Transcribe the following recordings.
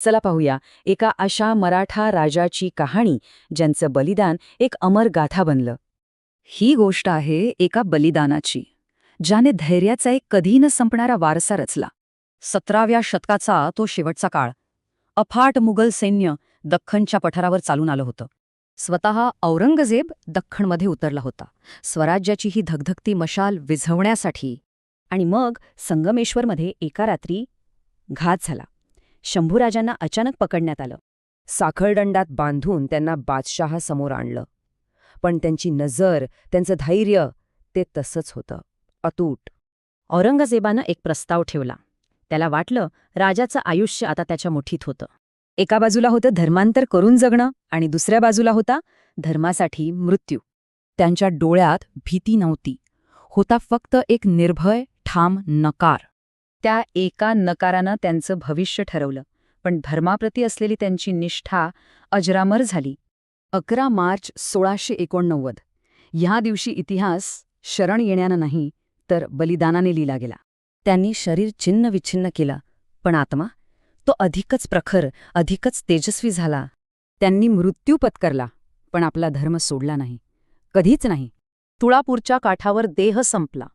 चला पाहूया एका अशा मराठा राजाची कहाणी ज्यांचं बलिदान एक अमर गाथा बनलं. ही गोष्ट आहे एका बलिदानाची, ज्याने धैर्याचा एक कधी न संपणारा वारसा रचला. 17व्या शतकाचा तो शेवटचा काळ. अफाट मुघल सैन्य दख्खनच्या पठारावर चालून आलं होतं. स्वतः औरंगजेब दख्खनमध्ये उतरला होता, स्वराज्याची ही धगधगती मशाल विझवण्यासाठी. आणि मग संगमेश्वरमध्ये एका रात्री घात झाला. शंभूराजांना अचानक पकडण्यात आलं. साखळदंडात बांधून त्यांना बादशहासमोर आणलं. पण त्यांची नजर, त्यांचं धैर्य, ते तसंच होतं, अतूट. औरंगजेबानं एक प्रस्ताव ठेवला. त्याला वाटलं राजाचं आयुष्य आता त्याच्या मुठीत होतं. एका बाजूला होतं धर्मांतर करून जगणं आणि दुसऱ्या बाजूला होता धर्मासाठी मृत्यू. त्यांच्या डोळ्यात भीती नव्हती, होता फक्त एक निर्भय ठाम नकार. त्या एका नकारानं त्यांचं भविष्य ठरवलं, पण धर्माप्रती असलेली त्यांची निष्ठा अजरामर झाली. 11 मार्च 1689 ह्या दिवशी इतिहास शरण येण्यानं नाही तर बलिदानाने लिहिला गेला. त्यांनी शरीर छिन्न विच्छिन्न केलं, पण आत्मा तो अधिकच प्रखर, अधिकच तेजस्वी झाला. त्यांनी मृत्यू पत्करला, पण आपला धर्म सोडला नाही, कधीच नाही. तुळापूरच्या काठावर देह संपला,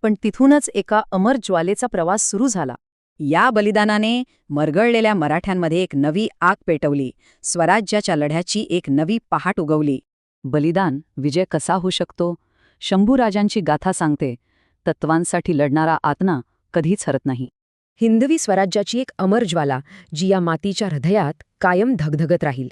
पण तिथूनच एका अमर ज्वालेचा प्रवास सुरू झाला. या बलिदानाने मरगळलेल्या मराठ्यांमध्ये एक नवी आग पेटवली, स्वराज्याच्या लढ्याची एक नवी पहाट उगवली. बलिदान विजय कसा होऊ शकतो? शंभूराजांची गाथा सांगते, तत्वांसाठी लढणारा आत्मा कधीच हरत नाही. हिंदवी स्वराज्याची एक अमर ज्वाला, जी या मातीच्या हृदयात कायम धगधगत राहील.